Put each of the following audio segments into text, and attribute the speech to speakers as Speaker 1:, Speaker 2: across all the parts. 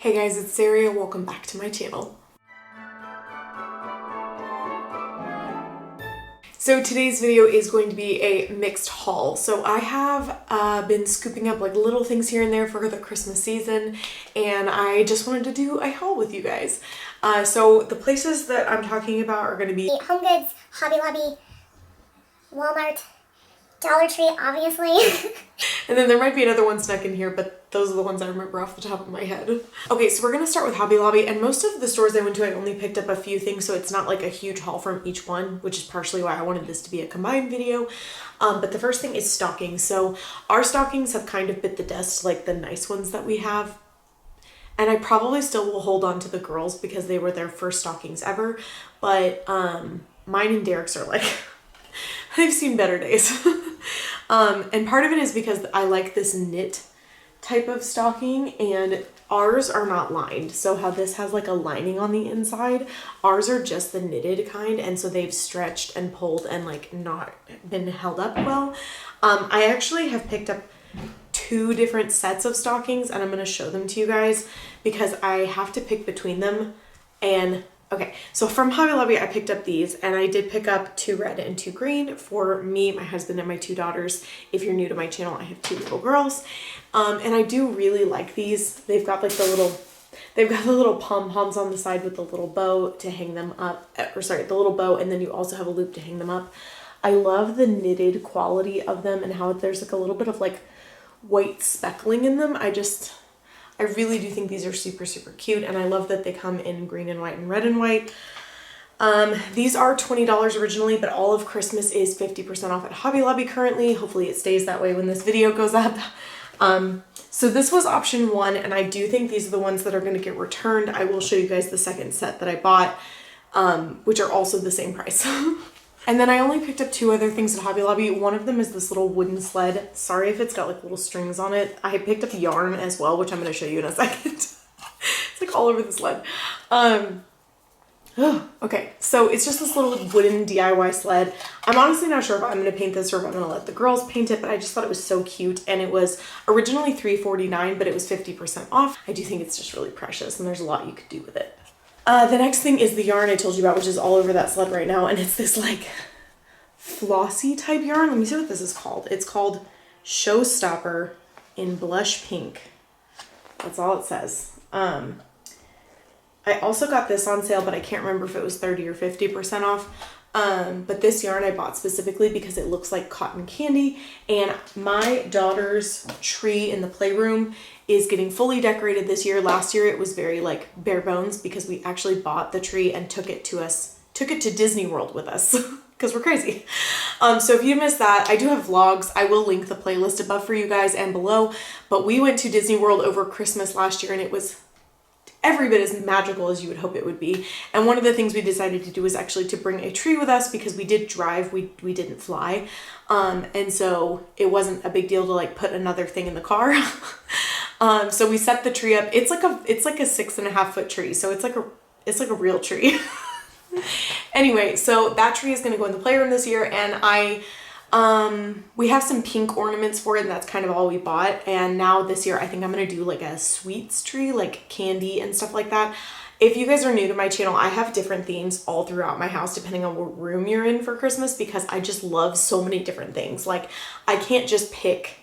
Speaker 1: Hey guys, it's Sarah. Welcome back to my channel. So today's video is going to be a mixed haul. So I have been scooping up like little things here and there for the Christmas season, and I just wanted to do a haul with you guys. So the places that I'm talking about are going to be
Speaker 2: HomeGoods, Hobby Lobby, Walmart, Dollar Tree, obviously.
Speaker 1: and then there might be another one snuck in here, but those are the ones I remember off the top of my head. Okay, so we're gonna start with Hobby Lobby, and most of the stores I went to, I only picked up a few things, so it's not like a huge haul from each one, which is partially why I wanted this to be a combined video. But the first thing is stockings. So our stockings have kind of bit the dust, like the nice ones that we have. And I probably still will hold on to the girls because they were their first stockings ever. But mine and Derek's are like, they've seen better days. And part of it is because I like this knit type of stocking, and ours are not lined. So how this has like a lining on the inside, ours are just the knitted kind, and so they've stretched and pulled and like not been held up well. I actually have picked up two different sets of stockings, and I'm going to show them to you guys because I have to pick between them. And okay, so from Hobby Lobby, I picked up these, and I did pick up 2 red and 2 green for me, my husband, and my 2 daughters. If you're new to my channel, I have 2 little girls. And I do really like these. They've got like the little pom-poms on the side with the little bow to hang them up, or sorry, the little bow, and then you also have a loop to hang them up. I love the knitted quality of them and how there's like a little bit of like white speckling in them. I really do think these are super, super cute, and I love that they come in green and white and red and white. These are $20 originally, but all of Christmas is 50% off at Hobby Lobby currently. Hopefully it stays that way when this video goes up. So this was option 1, and I do think these are the ones that are going to get returned. I will show you guys the second set that I bought, which are also the same price. And then I only picked up 2 other things at Hobby Lobby. One of them is this little wooden sled. Sorry if it's got like little strings on it. I picked up yarn as well, which I'm going to show you in a second. It's like all over the sled. Okay, so it's just this little wooden DIY sled. I'm honestly not sure if I'm going to paint this or if I'm going to let the girls paint it, but I just thought it was so cute. And it was originally $3.49, but it was 50% off. I do think it's just really precious, and there's a lot you could do with it. The next thing is the yarn I told you about, which is all over that sled right now, and it's this like flossy type yarn. Let me see what this is called. It's called Showstopper in Blush Pink. That's all it says. I also got this on sale, but I can't remember if it was 30 or 50% off. But this yarn I bought specifically because it looks like cotton candy, and my daughter's tree in the playroom is getting fully decorated this year. Last year it was very like bare bones because we actually bought the tree and took it to Disney World with us because we're crazy. So if you missed that, I do have vlogs. I will link the playlist above for you guys and below, but we went to Disney World over Christmas last year, and it was every bit as magical as you would hope it would be. And one of the things we decided to do was actually to bring a tree with us because we did drive, we didn't fly. And so it wasn't a big deal to like put another thing in the car. So we set the tree up. It's like a 6.5 foot tree. So it's like a real tree. Anyway, so that tree is going to go in the playroom this year, and we have some pink ornaments for it, and that's kind of all we bought. And now this year I think I'm going to do like a sweets tree, like candy and stuff like that. If you guys are new to my channel, I have different themes all throughout my house depending on what room you're in for Christmas, because I just love so many different things. Like I can't just pick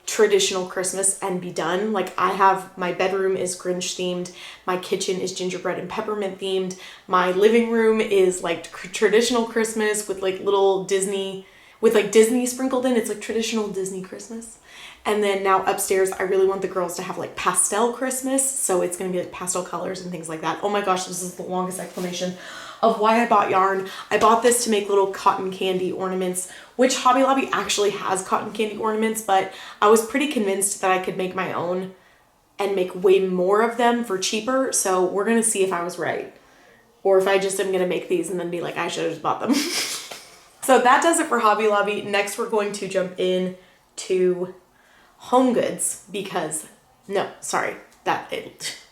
Speaker 1: traditional Christmas and be done. Like I have, my bedroom is Grinch themed, my kitchen is gingerbread and peppermint themed, my living room is like traditional Christmas with like little Disney, with like Disney sprinkled in. It's like traditional Disney Christmas. And then now upstairs, I really want the girls to have like pastel Christmas. So it's going to be like pastel colors and things like that. Oh my gosh, this is the longest explanation of why I bought yarn. I bought this to make little cotton candy ornaments, which Hobby Lobby actually has cotton candy ornaments, but I was pretty convinced that I could make my own and make way more of them for cheaper. So we're going to see if I was right, or if I just am going to make these and then be like, I should have just bought them. So that does it for Hobby Lobby. Next, we're going to jump in to HomeGoods because, no, sorry,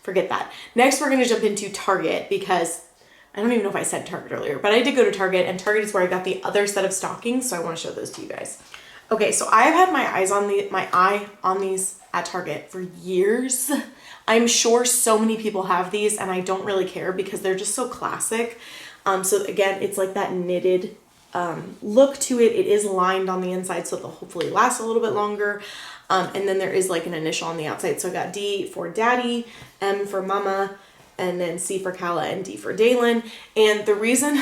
Speaker 1: forget that. Next, we're going to jump into Target because I don't even know if I said Target earlier, but I did go to Target, and Target is where I got the other set of stockings, so I want to show those to you guys. Okay, so I have had my eye on these at Target for years. I'm sure so many people have these and I don't really care because they're just so classic. So again, it's like that knitted look to it. It is lined on the inside, so they'll hopefully last a little bit longer. And then there is like an initial on the outside. So I got D for Daddy, M for Mama, and then C for Kala and D for Dalen. And the reason,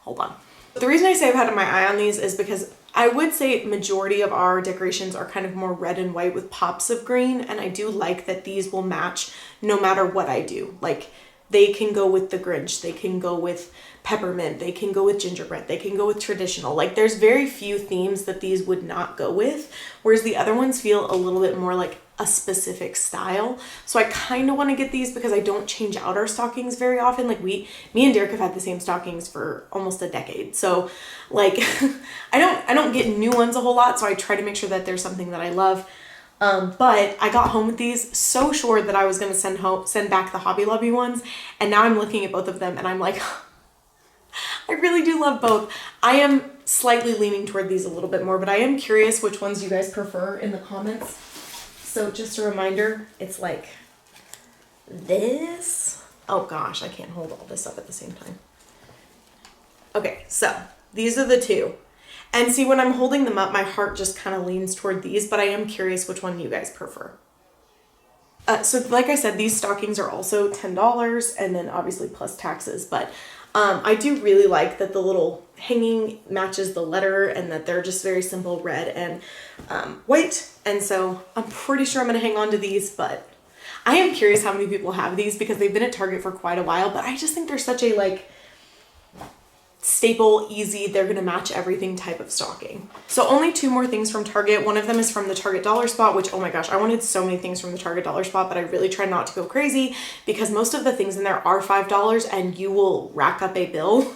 Speaker 1: hold on. The reason I say I've had my eye on these is because I would say majority of our decorations are kind of more red and white with pops of green. And I do like that these will match no matter what I do. Like they can go with the Grinch, they can go with peppermint, they can go with gingerbread, they can go with traditional. Like there's very few themes that these would not go with, whereas the other ones feel a little bit more like a specific style. So I kind of want to get these because I don't change out our stockings very often. Like me and Derek have had the same stockings for almost a decade. So like I don't get new ones a whole lot. So I try to make sure that there's something that I love. But I got home with these so sure that I was going to send back the Hobby Lobby ones. And now I'm looking at both of them and I'm like, I really do love both. I am slightly leaning toward these a little bit more, but I am curious which ones you guys prefer in the comments. So just a reminder, it's like this. Oh gosh, I can't hold all this up at the same time. Okay, so these are the two. And see, when I'm holding them up, my heart just kind of leans toward these, but I am curious which one you guys prefer. So like I said, these stockings are also $10 and then obviously plus taxes, but I do really like that the little hanging matches the letter and that they're just very simple red and white. And so I'm pretty sure I'm going to hang on to these, but I am curious how many people have these because they've been at Target for quite a while, but I just think they're such a like staple, easy, they're gonna match everything type of stocking. So only two more things from Target. One of them is from the Target dollar spot, which, oh my gosh, I wanted so many things from the Target dollar spot, but I really try not to go crazy because most of the things in there are $5 and you will rack up a bill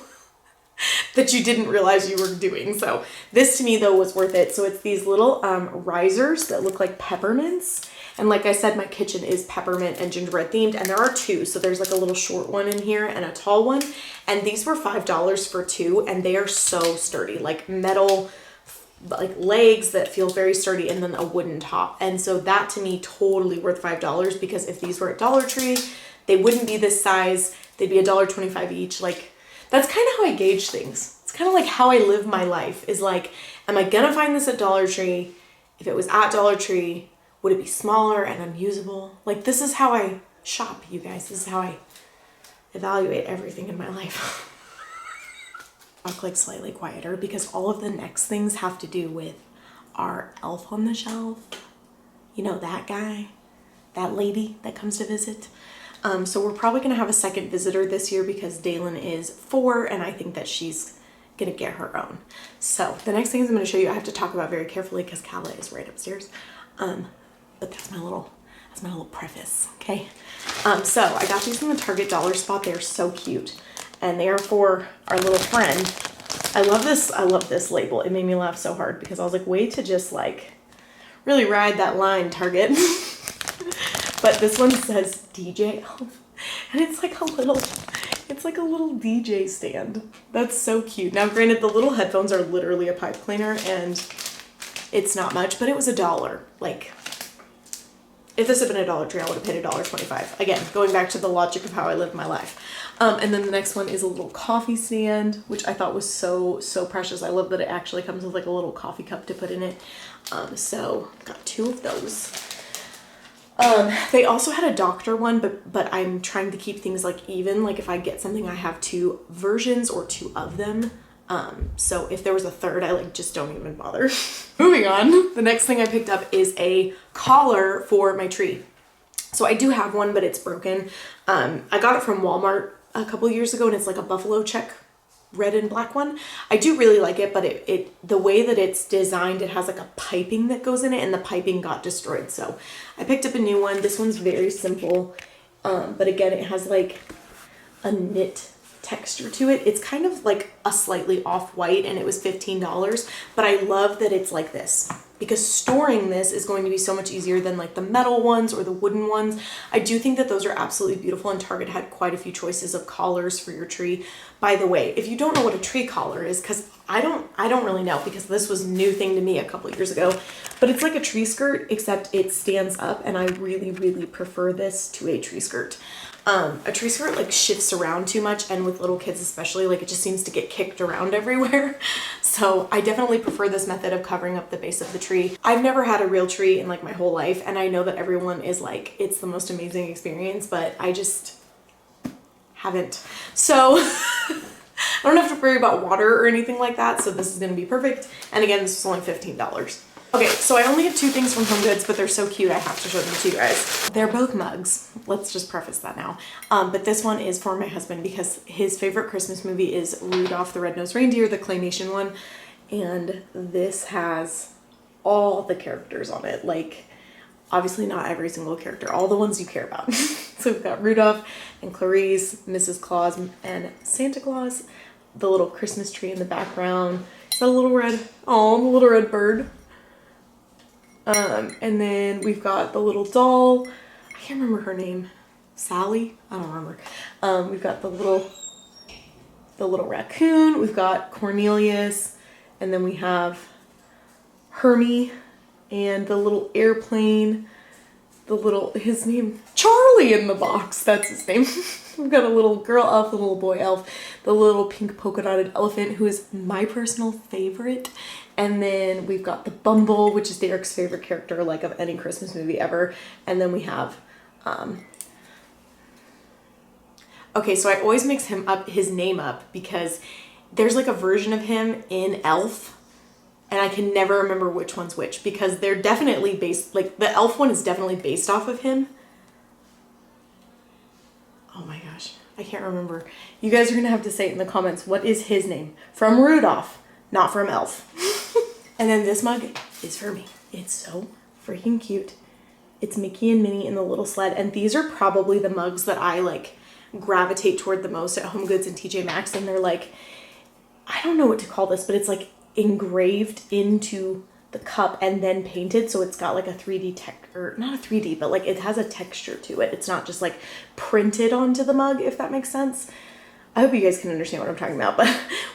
Speaker 1: that you didn't realize you were doing. So this to me though was worth it. So it's these little risers that look like peppermints. And like I said, my kitchen is peppermint and gingerbread themed, and there are two. So there's like a little short one in here and a tall one. And these were $5 for two, and they are so sturdy, like metal, like legs that feel very sturdy, and then a wooden top. And so that to me totally worth $5 because if these were at Dollar Tree, they wouldn't be this size. They'd be $1.25 each. Like that's kind of how I gauge things. It's kind of like how I live my life is like, am I gonna find this at Dollar Tree? If it was at Dollar Tree, would it be smaller and unusable? Like this is how I shop, you guys. This is how I evaluate everything in my life. Talk like slightly quieter because all of the next things have to do with our elf on the shelf. You know, that guy, that lady that comes to visit. So we're probably gonna have a second visitor this year because Dalen is 4 and I think that she's gonna get her own. So the next things I'm gonna show you, I have to talk about very carefully because Kala is right upstairs. But that's my little preface, okay? So I got these from the Target dollar spot. They're so cute. And they are for our little friend. I love this label. It made me laugh so hard because I was like, way to just like really ride that line, Target. But this one says DJ Elf. And it's like a little DJ stand. That's so cute. Now granted, the little headphones are literally a pipe cleaner and it's not much, but it was $1. Like, if this had been a Dollar Tree, I would have paid $1.25. Again, going back to the logic of how I live my life. And then the next one is a little coffee stand, which I thought was so, so precious. I love that it actually comes with like a little coffee cup to put in it. So got 2 of those. They also had a doctor one, but I'm trying to keep things like even. Like if I get something, I have 2 versions or 2 of them. So if there was a third, I like just don't even bother. Moving on, the next thing I picked up is a collar for my tree. So I do have one, but it's broken. I got it from Walmart a couple years ago and it's like a buffalo check red and black one. I do really like it, but the way that it's designed, it has like a piping that goes in it and the piping got destroyed. So I picked up a new one. This one's very simple. But again, it has like a knit texture to it. It's kind of like a slightly off-white and it was $15, but I love that it's like this. because storing this is going to be so much easier than like the metal ones or the wooden ones. I do think that those are absolutely beautiful, and Target had quite a few choices of collars for your tree. By the way, if you don't know what a tree collar is, because I don't really know, because this was a new thing to me a couple years ago, but it's like a tree skirt except it stands up, and I really, really prefer this to a tree skirt. A tree skirt like shifts around too much, and with little kids especially, like it just seems to get kicked around everywhere. So I definitely prefer this method of covering up the base of the tree. I've never had a real tree in like my whole life, and I know that everyone is like, it's the most amazing experience, but I just haven't. So I don't have to worry about water or anything like that, so this is gonna be perfect. And again, this was only $15. Okay, so I only have two things from HomeGoods, but they're so cute I have to show them to you guys. They're both mugs. Let's just preface that now. But this one is for my husband because his favorite Christmas movie is Rudolph the Red-Nosed Reindeer, the claymation one. And this has all the characters on it. Like, obviously not every single character, all the ones you care about. So we've got Rudolph and Clarice, Mrs. Claus, and Santa Claus. The little Christmas tree in the background. The little red, oh, the little red bird. And then we've got the little doll. I can't remember her name. Sally? I don't remember. We've got the little raccoon. We've got Cornelius. And then we have Hermie and the little airplane. His name, Charlie in the box. That's his name. We've got a little girl elf, a little boy elf, the little pink polka dotted elephant, who is my personal favorite. And then we've got the Bumble, which is Derek's favorite character, like of any Christmas movie ever. And then we have, okay, so I always mix his name up because there's like a version of him in Elf, and I can never remember which one's which because they're definitely based, like the Elf one is definitely based off of him. Oh my gosh, I can't remember. You guys are gonna have to say it in the comments. What is his name? From Rudolph, not from Elf. And then this mug is for me. It's so freaking cute. It's Mickey and Minnie in the little sled. And these are probably the mugs that I like gravitate toward the most at HomeGoods and TJ Maxx. And they're like, I don't know what to call this, but it's like engraved into the cup and then painted. So it's got like a 3D or not a 3D, but like it has a texture to it. It's not just like printed onto the mug, if that makes sense. I hope you guys can understand what I'm talking about, but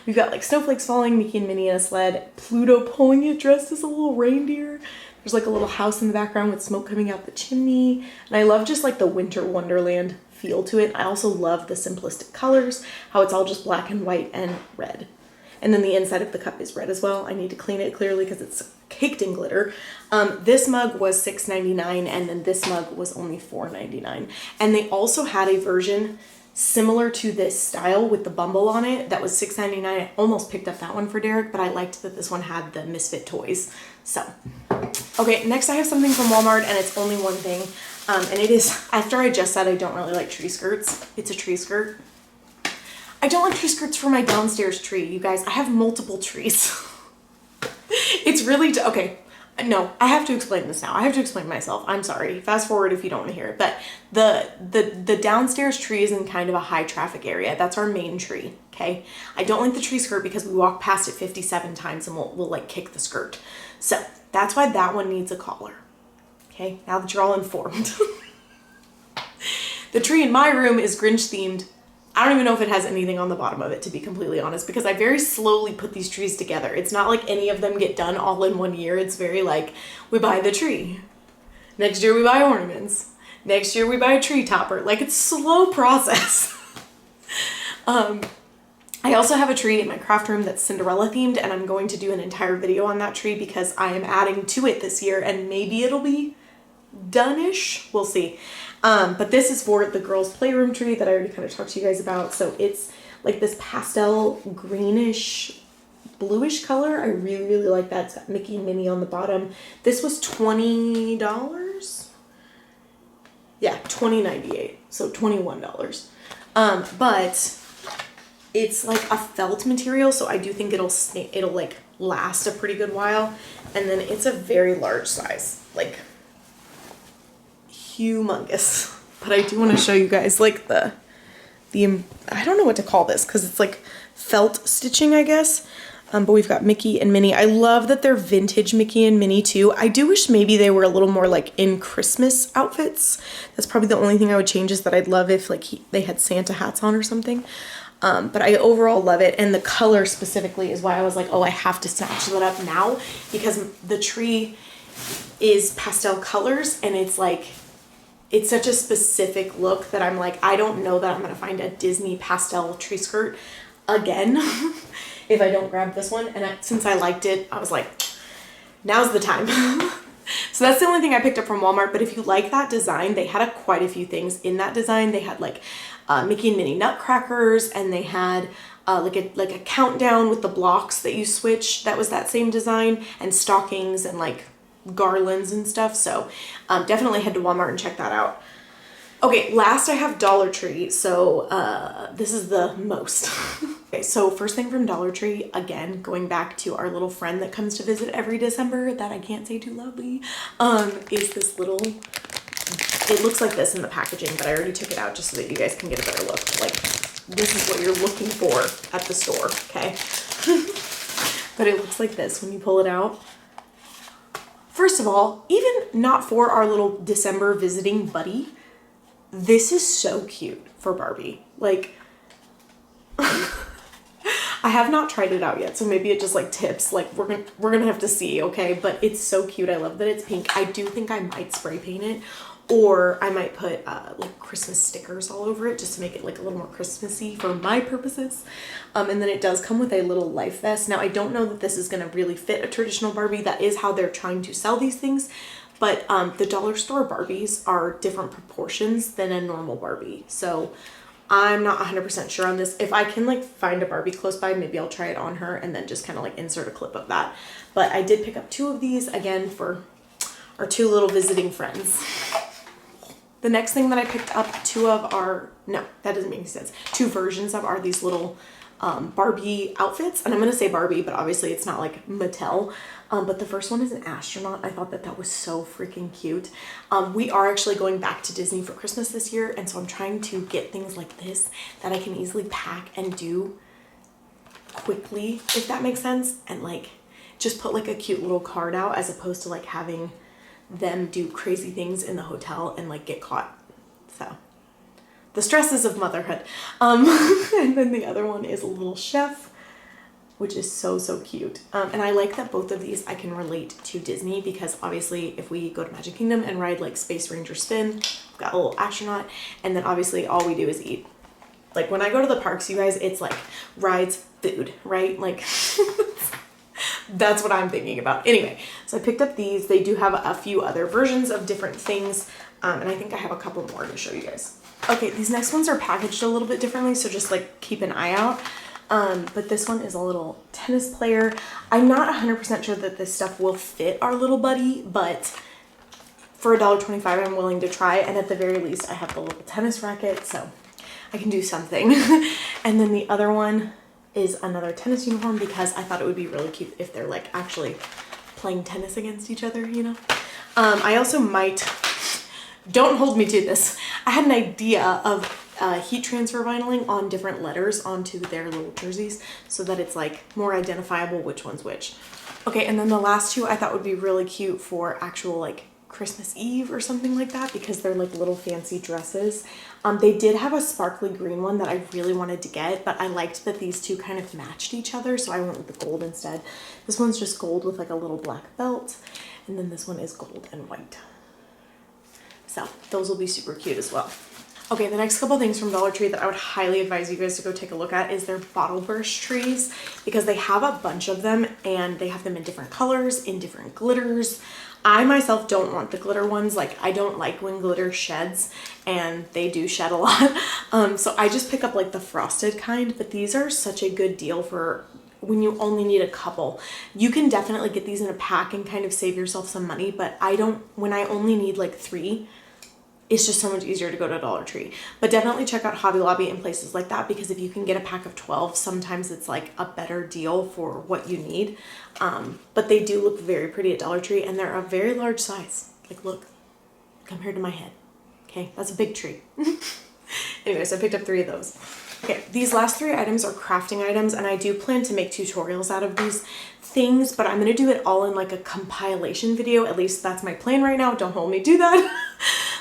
Speaker 1: we've got like snowflakes falling, Mickey and Minnie in a sled, Pluto pulling it dressed as a little reindeer. There's like a little house in the background with smoke coming out the chimney. And I love just like the winter wonderland feel to it. I also love the simplistic colors, how it's all just black and white and red. And then the inside of the cup is red as well. I need to clean it clearly because it's caked in glitter. This mug was $6.99 and then this mug was only $4.99. And they also had a version similar to this style with the Bumble on it that was $6.99. I almost picked up that one for Derek, but I liked that this one had the Misfit toys. So, okay, next I have something from Walmart and it's only one thing. And it is, after I just said I don't really like tree skirts, it's a tree skirt. I don't like tree skirts for my downstairs tree, you guys. I have multiple trees. It's really, okay. No, I have to explain this now. I have to explain myself. I'm sorry. Fast forward if you don't want to hear it. But the downstairs tree is in kind of a high traffic area. That's our main tree, okay? I don't like the tree skirt because we walk past it 57 times and we'll like kick the skirt. So that's why that one needs a collar, okay? Now that you're all informed. The tree in my room is Grinch themed. I don't even know if it has anything on the bottom of it, to be completely honest, because I very slowly put these trees together. It's not like any of them get done all in one year. It's very like, we buy the tree. Next year we buy ornaments. Next year we buy a tree topper. Like, it's a slow process. I also have a tree in my craft room that's Cinderella themed, and I'm going to do an entire video on that tree because I am adding to it this year, and maybe it'll be done-ish. We'll see. But this is for the girls' playroom tree that I already kind of talked to you guys about. So it's like this pastel greenish, bluish color. I really, really like that. It's got Mickey and Minnie on the bottom. This was $20. Yeah, $20.98. So $21. But it's like a felt material, so I do think it'll like last a pretty good while. And then it's a very large size, like humongous. But I do want to show you guys like the I don't know what to call this because it's like felt stitching, I guess. But we've got Mickey and Minnie. I love that they're vintage Mickey and Minnie too. I do wish maybe they were a little more like in Christmas outfits. That's probably the only thing I would change, is that I'd love if like they had Santa hats on or something. But I overall love it. And the color specifically is why I was like, oh, I have to snatch that up now, because the tree is pastel colors and it's like, it's such a specific look that I'm like, I don't know that I'm going to find a Disney pastel tree skirt again if I don't grab this one. And since I liked it, I was like, now's the time. So that's the only thing I picked up from Walmart. But if you like that design, they had quite a few things in that design. They had like Mickey and Minnie nutcrackers, and they had like a countdown with the blocks that you switch. That was that same design, and stockings and like garlands and stuff. So definitely head to Walmart and check that out. Okay, last I have Dollar Tree. So this is the most. Okay, so first thing from Dollar Tree, again, going back to our little friend that comes to visit every December that I can't say too loudly, is this little, it looks like this in the packaging, but I already took it out just so that you guys can get a better look. Like, this is what you're looking for at the store, okay? But it looks like this when you pull it out. First of all, even not for our little December visiting buddy, this is so cute for Barbie. Like, I have not tried it out yet, so maybe it just like tips. Like, we're gonna have to see, okay? But it's so cute. I love that it's pink. I do think I might spray paint it, or I might put like Christmas stickers all over it just to make it like a little more Christmassy for my purposes. And then it does come with a little life vest. Now, I don't know that this is gonna really fit a traditional Barbie. That is how they're trying to sell these things. But the dollar store Barbies are different proportions than a normal Barbie. So I'm not 100% sure on this. If I can like find a Barbie close by, maybe I'll try it on her and then just kind of like insert a clip of that. But I did pick up 2 of these again for our 2 little visiting friends. The next thing that I picked up 2 of are, no, that doesn't make any sense. 2 versions of are these little Barbie outfits. And I'm going to say Barbie, but obviously it's not like Mattel. But the first one is an astronaut. I thought that that was so freaking cute. We are actually going back to Disney for Christmas this year. And so I'm trying to get things like this that I can easily pack and do quickly, if that makes sense. And like, just put like a cute little card out, as opposed to like having them do crazy things in the hotel and like get caught. So the stresses of motherhood. And then the other one is a little chef, which is so, so cute. And I like that both of these I can relate to Disney, because obviously if we go to Magic Kingdom and ride like Space Ranger Spin, we've got a little astronaut, and then obviously all we do is eat. Like when I go to the parks, you guys, it's like rides, food, right? Like that's what I'm thinking about. Anyway, so I picked up these. They do have a few other versions of different things. And I think I have a couple more to show you guys. Okay, these next ones are packaged a little bit differently, so just like keep an eye out. But this one is a little tennis player. I'm not 100% sure that this stuff will fit our little buddy, but for $1.25, I'm willing to try. And at the very least, I have the little tennis racket, so I can do something. And then the other one is another tennis uniform, because I thought it would be really cute if they're like actually playing tennis against each other, you know? I also might, don't hold me to this, I had an idea of heat transfer vinyling on different letters onto their little jerseys, so that it's like more identifiable which one's which. Okay, and then the last 2 I thought would be really cute for actual like Christmas Eve or something like that, because they're like little fancy dresses. They did have a sparkly green one that I really wanted to get, but I liked that these 2 kind of matched each other, so I went with the gold instead. This one's just gold with like a little black belt, and then this one is gold and white. So those will be super cute as well. Okay, the next couple things from Dollar Tree that I would highly advise you guys to go take a look at is their bottle burst trees, because they have a bunch of them and they have them in different colors, in different glitters. I myself don't want the glitter ones. Like, I don't like when glitter sheds, and they do shed a lot. So I just pick up like the frosted kind, but these are such a good deal for when you only need a couple. You can definitely get these in a pack and kind of save yourself some money, but when I only need like 3, it's just so much easier to go to Dollar Tree. But definitely check out Hobby Lobby and places like that, because if you can get a pack of 12, sometimes it's like a better deal for what you need. But they do look very pretty at Dollar Tree, and they're a very large size. Like, look, compared to my head. Okay, that's a big tree. Anyways, I picked up 3 of those. Okay, these last 3 items are crafting items, and I do plan to make tutorials out of these things, but I'm gonna do it all in like a compilation video. At least that's my plan right now. Don't hold me to that.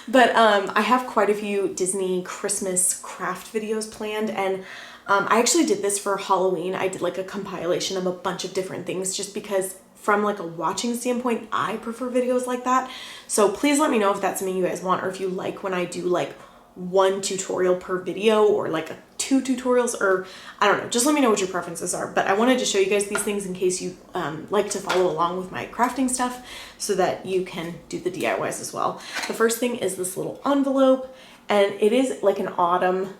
Speaker 1: But I have quite a few Disney Christmas craft videos planned, and I actually did this for Halloween. I did like a compilation of a bunch of different things just because from like a watching standpoint, I prefer videos like that. So please let me know if that's something you guys want, or if you like when I do like 1 tutorial per video or like 2 tutorials, or I don't know, just let me know what your preferences are. But I wanted to show you guys these things in case you like to follow along with my crafting stuff so that you can do the DIYs as well. The first thing is this little envelope, and it is like an autumn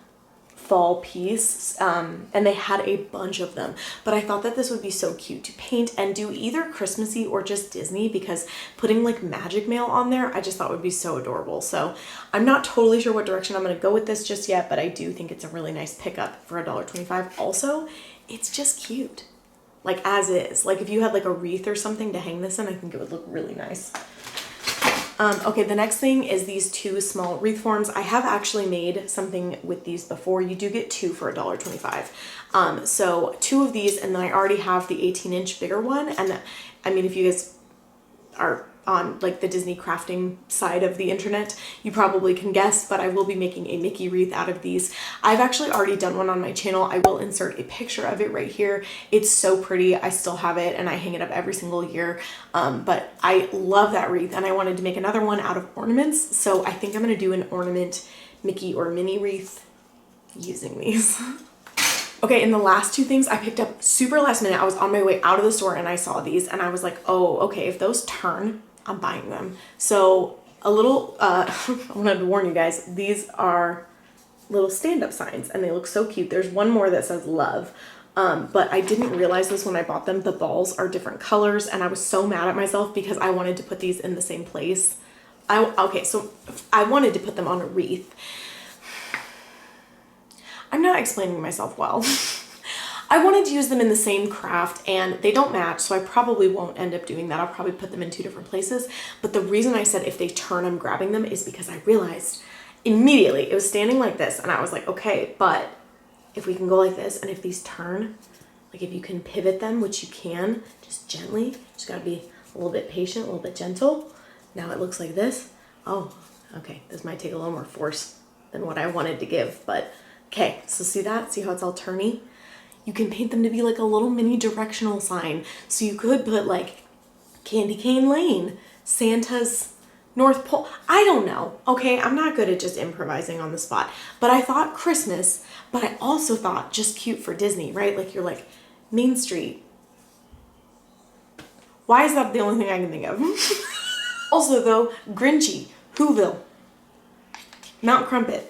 Speaker 1: fall piece, and they had a bunch of them, but I thought that this would be so cute to paint and do either Christmassy or just Disney, because putting like magic mail on there I just thought would be so adorable. So I'm not totally sure what direction I'm going to go with this just yet, but I do think it's a really nice pickup for $1.25. Also, it's just cute, like as is. Like if you had like a wreath or something to hang this in, I think it would look really nice. Okay, the next thing is these 2 small wreath forms. I have actually made something with these before. You do get 2 for $1.25. So 2 of these, and then I already have the 18-inch bigger one. And I mean, if you guys are on like the Disney crafting side of the internet, you probably can guess, but I will be making a Mickey wreath out of these. I've actually already done one on my channel. I will insert a picture of it right here. It's so pretty. I still have it and I hang it up every single year. But I love that wreath, and I wanted to make another one out of ornaments. So I think I'm going to do an ornament Mickey or Minnie wreath using these. Okay, and the last 2 things I picked up super last minute. I was on my way out of the store and I saw these and I was like, oh, okay, if those turn, I'm buying them. So a little, I wanted to warn you guys, these are little stand-up signs and they look so cute. There's one more that says love, but I didn't realize this when I bought them. The balls are different colors and I was so mad at myself because I wanted to put these in the same place. Okay, so I wanted to put them on a wreath. I'm not explaining myself well. I wanted to use them in the same craft and they don't match, so I probably won't end up doing that. I'll probably put them in 2 different places. But the reason I said if they turn, I'm grabbing them is because I realized immediately it was standing like this and I was like, okay, but if we can go like this and if these turn, like if you can pivot them, which you can, just gently, just gotta be a little bit patient, a little bit gentle. Now it looks like this. Oh, okay, this might take a little more force than what I wanted to give, but okay, so see that? See how it's all turny? You can paint them to be like a little mini directional sign. So you could put like Candy Cane Lane, Santa's North Pole. I don't know. Okay, I'm not good at just improvising on the spot. But I thought Christmas, but I also thought just cute for Disney, right? Like you're like Main Street. Why is that the only thing I can think of? Also though, Grinchy, Whoville, Mount Crumpet.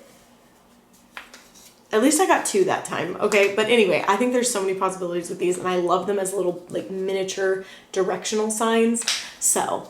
Speaker 1: At least I got 2 that time, okay? But anyway, I think there's so many possibilities with these and I love them as little like miniature directional signs. So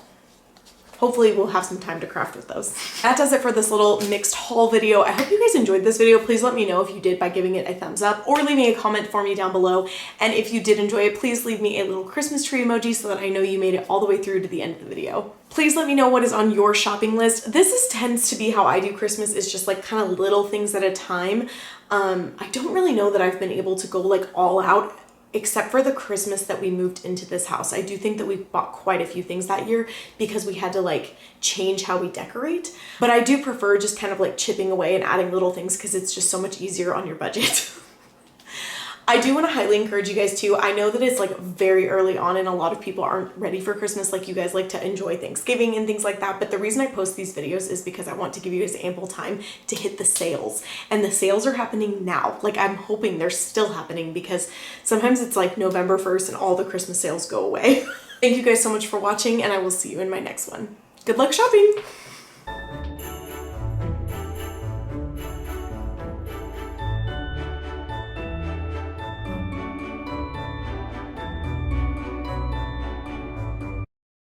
Speaker 1: hopefully we'll have some time to craft with those. That does it for this little mixed haul video. I hope you guys enjoyed this video. Please let me know if you did by giving it a thumbs up or leaving a comment for me down below. And if you did enjoy it, please leave me a little Christmas tree emoji so that I know you made it all the way through to the end of the video. Please let me know what is on your shopping list. Tends to be how I do Christmas, is just like kind of little things at a time. I don't really know that I've been able to go like all out except for the Christmas that we moved into this house. I do think that we bought quite a few things that year because we had to like change how we decorate. But I do prefer just kind of like chipping away and adding little things because it's just so much easier on your budget. I do want to highly encourage you guys too. I know that it's like very early on and a lot of people aren't ready for Christmas. Like you guys like to enjoy Thanksgiving and things like that. But the reason I post these videos is because I want to give you guys ample time to hit the sales. And the sales are happening now. Like I'm hoping they're still happening because sometimes it's like November 1st and all the Christmas sales go away. Thank you guys so much for watching and I will see you in my next one. Good luck shopping!